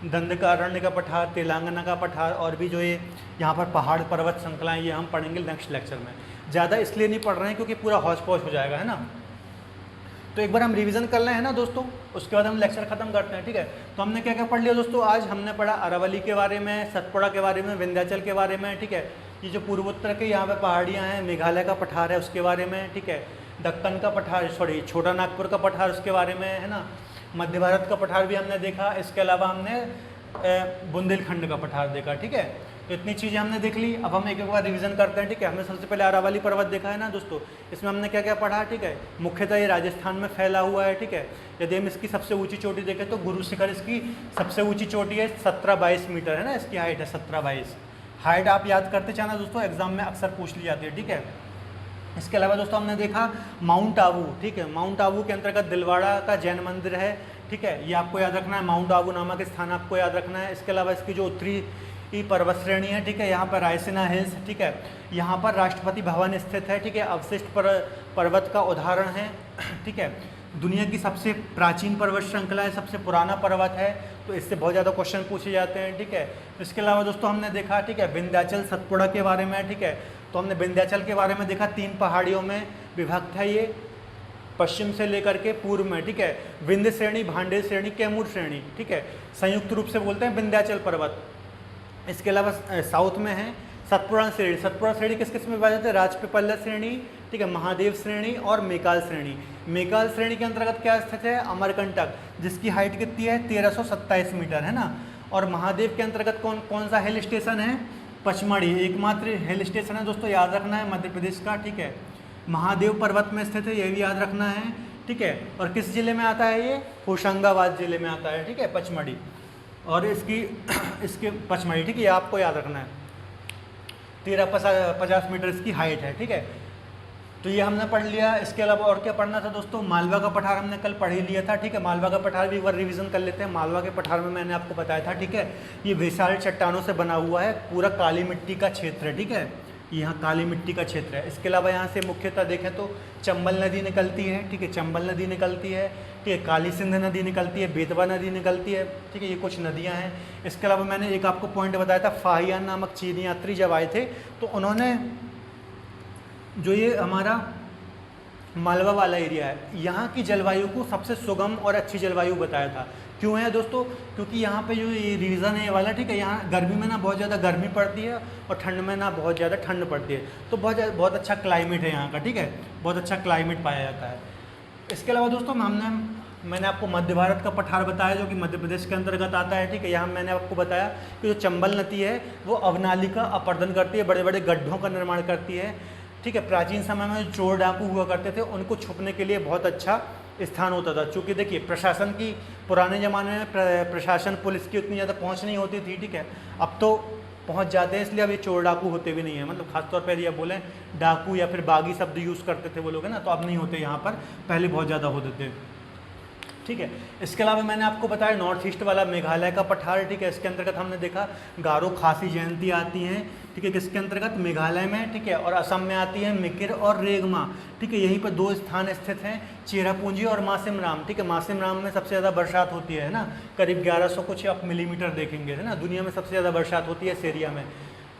दंडकारण्य का पठार, तेलंगाना का पठार, और भी जो ये यहाँ पर पहाड़ पर्वत श्रृंखलाएँ, ये हम पढ़ेंगे नेक्स्ट लेक्चर में। ज़्यादा इसलिए नहीं पढ़ रहे हैं क्योंकि पूरा हौच पौच हो जाएगा, है ना। तो एक बार हम रिवीजन कर लें, है ना दोस्तों, उसके बाद हम लेक्चर खत्म करते हैं, ठीक है। तो हमने क्या क्या पढ़ लिया दोस्तों? आज हमने पढ़ा अरावली के बारे में, सतपुड़ा के बारे में, विंध्याचल के बारे में, ठीक है, ये जो पूर्वोत्तर के यहाँ पे पहाड़ियाँ हैं, मेघालय का पठार है उसके बारे में, ठीक है, दक्कन का पठार, सॉरी छोटा नागपुर का पठार उसके बारे में, है ना, मध्य भारत का पठार भी हमने देखा। इसके अलावा हमने बुंदेलखंड का पठार देखा, ठीक है। तो इतनी चीज़ें हमने देख ली। अब हम एक एक बार रिवीजन करते हैं, ठीक है। हमने सबसे पहले अरावली पर्वत देखा है ना दोस्तों, इसमें हमने क्या क्या पढ़ा, ठीक है। मुख्यतः ये राजस्थान में फैला हुआ है, ठीक है। यदि हम इसकी सबसे ऊंची चोटी देखें तो गुरु शिखर इसकी सबसे ऊंची चोटी है, 17-22 मीटर है ना, इसकी हाइट है 17-22। हाइट आप याद करते जाना दोस्तों, एग्जाम में अक्सर पूछ ली जाती है, ठीक है। इसके अलावा दोस्तों हमने देखा माउंट आबू, ठीक है, माउंट आबू के अंतर्गत दिलवाड़ा का जैन मंदिर है, ठीक है, ये आपको याद रखना है, माउंट आबू नामक स्थान आपको याद रखना है। इसके अलावा इसकी जो उत्तरी पर्वत श्रेणी है, ठीक है, यहाँ पर रायसीना हिल्स, ठीक है, यहाँ पर राष्ट्रपति भवन स्थित है, ठीक है, अवशिष्ट पर्वत का उदाहरण है, ठीक है, दुनिया की सबसे प्राचीन पर्वत श्रृंखला है, सबसे पुराना पर्वत है, तो इससे बहुत ज़्यादा क्वेश्चन पूछे जाते हैं, ठीक है। इसके अलावा दोस्तों हमने देखा, ठीक है, विंध्याचल सतपुड़ा के बारे में, ठीक है, तो हमने विंध्याचल के बारे में देखा, 3 पहाड़ियों में विभक्त है ये, पश्चिम से लेकर के पूर्व में, ठीक है, विंध्य श्रेणी, भांडेर श्रेणी, कैमूर श्रेणी, ठीक है, संयुक्त रूप से बोलते हैं विंध्याचल पर्वत। इसके अलावा साउथ में है सतपुड़ा श्रेणी। सतपुड़ा श्रेणी किस किस में विभाजित है? राजपिपल्या श्रेणी, ठीक है, महादेव श्रेणी और मेकाल श्रेणी। मेकाल श्रेणी के अंतर्गत क्या स्थित है? अमरकंटक, जिसकी हाइट कितनी है? 1327 मीटर, है ना। और महादेव के अंतर्गत कौन कौन सा हिल स्टेशन है? पचमढ़ी, एकमात्र हिल स्टेशन है दोस्तों, याद रखना है, मध्य प्रदेश का, ठीक है, महादेव पर्वत में स्थित है, यह भी याद रखना है, ठीक है। और किस जिले में आता है ये? होशंगाबाद जिले में आता है, ठीक है, पचमढ़ी। और इसके पचमढ़ी, ठीक है, ये आपको याद रखना है, 1350 मीटर इसकी हाइट है, ठीक है। तो ये हमने पढ़ लिया। इसके अलावा और क्या पढ़ना था दोस्तों? मालवा का पठार हमने कल पढ़ ही लिया था, ठीक है। मालवा का पठार भी एक बार रिवीजन कर लेते हैं। मालवा के पठार में मैंने आपको बताया था, ठीक है, ये विशाल चट्टानों से बना हुआ है, पूरा काली मिट्टी का क्षेत्र है, ठीक है, यहाँ काली मिट्टी का क्षेत्र है। इसके अलावा यहाँ से मुख्यतः देखें तो चंबल नदी निकलती है, ठीक है, चंबल नदी निकलती है, ठीक है, काली सिंध नदी निकलती है, बेतवा नदी निकलती है, ठीक है, ये कुछ नदियाँ हैं। इसके अलावा मैंने एक आपको पॉइंट बताया था, फाहियान नामक चीनी यात्री जब आए थे तो उन्होंने जो ये हमारा मालवा वाला एरिया है, यहाँ की जलवायु को सबसे सुगम और अच्छी जलवायु बताया था। क्यों है दोस्तों? क्योंकि यहाँ पे जो ये रीज़न है ये वाला, ठीक है, यहाँ गर्मी में ना बहुत ज़्यादा गर्मी पड़ती है और ठंड में ना बहुत ज़्यादा ठंड पड़ती है, तो बहुत अच्छा क्लाइमेट है यहाँ का, ठीक है, बहुत अच्छा क्लाइमेट पाया जाता है। इसके अलावा दोस्तों मैंने आपको मध्य भारत का पठार बताया जो कि मध्य प्रदेश के अंतर्गत आता है, ठीक है। यहाँ मैंने आपको बताया कि जो चंबल नदी है वो अवनाली का अपर्दन करती है, बड़े बड़े गड्ढों का निर्माण करती है, ठीक है। प्राचीन समय में चोर डाकू हुआ करते थे, उनको छुपने के लिए बहुत अच्छा स्थान होता था। चूँकि देखिए प्रशासन की, पुराने ज़माने में प्रशासन पुलिस की उतनी ज़्यादा पहुँच नहीं होती थी, ठीक है, अब तो पहुँच जाते हैं, इसलिए अब ये चोर डाकू होते भी नहीं है, मतलब खासतौर पर यदि आप बोलें डाकू या फिर बागी शब्द यूज़ करते थे वो लोग, है ना, तो अब नहीं होते यहाँ पर, पहले बहुत ज़्यादा होते थे, ठीक है। इसके अलावा मैंने आपको बताया नॉर्थ ईस्ट वाला मेघालय का पठार, ठीक है, इसके अंतर्गत हमने देखा गारो खासी जयंती आती हैं, ठीक है, किसके अंतर्गत? मेघालय में, ठीक है। और असम में आती है मिकिर और रेगमा, ठीक है, यहीं पर 2 स्थान स्थित हैं, चेरापूंजी और मासिम राम, ठीक है। मासिम राम में सबसे ज़्यादा बरसात होती है ना, करीब 1100 कुछ आप मिलीमीटर देखेंगे, है ना, दुनिया में सबसे ज़्यादा बरसात होती है इस एरिया में,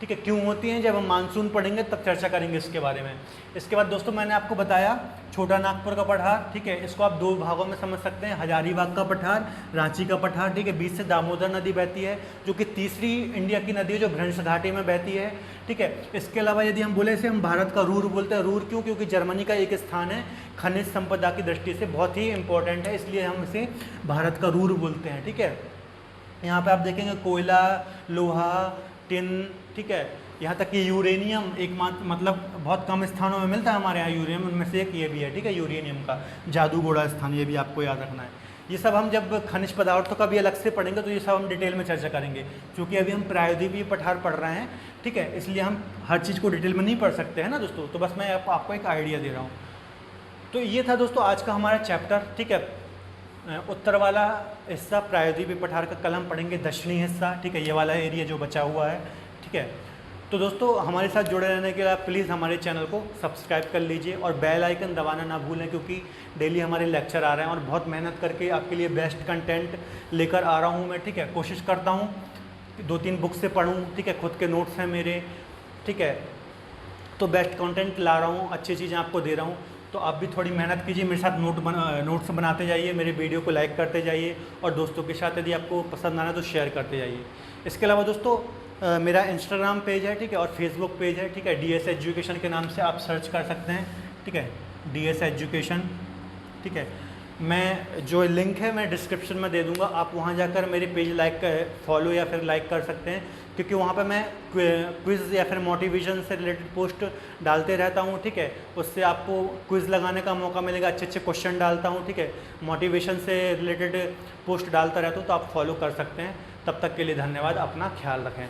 ठीक है। क्यों होती हैं? जब हम मानसून पढ़ेंगे तब चर्चा करेंगे इसके बारे में। इसके बाद दोस्तों मैंने आपको बताया छोटा नागपुर का पठार, ठीक है, इसको आप 2 भागों में समझ सकते हैं, हजारीबाग का पठार, रांची का पठार, ठीक है, बीच से दामोदर नदी बहती है जो कि तीसरी इंडिया की नदी है जो भ्रंश घाटी में बहती है, ठीक है। इसके अलावा यदि हम बोले इसे हम भारत का रूर बोलते हैं, रूर क्यों? क्योंकि जर्मनी का एक स्थान है, खनिज संपदा की दृष्टि से बहुत ही इंपॉर्टेंट है, इसलिए हम इसे भारत का रूर बोलते हैं, ठीक है। यहाँ पर आप देखेंगे कोयला, लोहा, टिन, ठीक है, यहाँ तक कि यूरेनियम एकमात्र मतलब बहुत कम स्थानों में मिलता है हमारे यहाँ यूरेनियम, उनमें से एक ये भी है, ठीक है, यूरेनियम का जादूगोड़ा स्थान, ये भी आपको याद रखना है। ये सब हम जब खनिज पदार्थों का भी अलग से पढ़ेंगे तो ये सब हम डिटेल में चर्चा करेंगे, क्योंकि अभी हम प्रायोद्वीपीय पठार पढ़ रहे हैं, ठीक है, इसलिए हम हर चीज़ को डिटेल में नहीं पढ़ सकते हैं ना दोस्तों, तो बस मैं आपको एक आइडिया दे रहा हूँ। तो ये था दोस्तों आज का हमारा चैप्टर, ठीक है। उत्तर वाला हिस्सा प्रायोद्वीपीय पठार का कल हम पढ़ेंगे दक्षिणी हिस्सा, ठीक है, ये वाला एरिया जो बचा हुआ है, ठीक है। तो दोस्तों हमारे साथ जुड़े रहने के लिए आप प्लीज़ हमारे चैनल को सब्सक्राइब कर लीजिए और बेल आइकन दबाना ना भूलें, क्योंकि डेली हमारे लेक्चर आ रहे हैं और बहुत मेहनत करके आपके लिए बेस्ट कंटेंट लेकर आ रहा हूँ मैं, ठीक है। कोशिश करता हूँ 2-3 बुक से पढूँ, ठीक है, खुद के नोट्स हैं मेरे, ठीक है, तो बेस्ट कंटेंट ला रहा हूँ, अच्छी चीज़ें आपको दे रहा हूँ। तो आप भी थोड़ी मेहनत कीजिए, मेरे साथ नोट्स बनाते जाइए, मेरे वीडियो को लाइक करते जाइए और दोस्तों के साथ यदि आपको पसंद आना तो शेयर करते जाइए। इसके अलावा दोस्तों मेरा इंस्टाग्राम पेज है, ठीक है, और फेसबुक पेज है, ठीक है, DS एजुकेशन के नाम से आप सर्च कर सकते हैं, ठीक है, DS एजुकेशन, ठीक है। मैं जो लिंक है मैं डिस्क्रिप्शन में दे दूंगा, आप वहां जाकर मेरे पेज फॉलो या फिर लाइक कर सकते हैं, क्योंकि वहाँ पे मैं क्विज़ या फिर मोटिवेशन से रिलेटेड पोस्ट डालते रहता हूँ, ठीक है। उससे आपको क्विज़ लगाने का मौका मिलेगा, अच्छे अच्छे क्वेश्चन डालता हूँ, ठीक है, मोटिवेशन से रिलेटेड पोस्ट डालता रहता हूँ, तो आप फॉलो कर सकते हैं। तब तक के लिए धन्यवाद, अपना ख्याल रखें।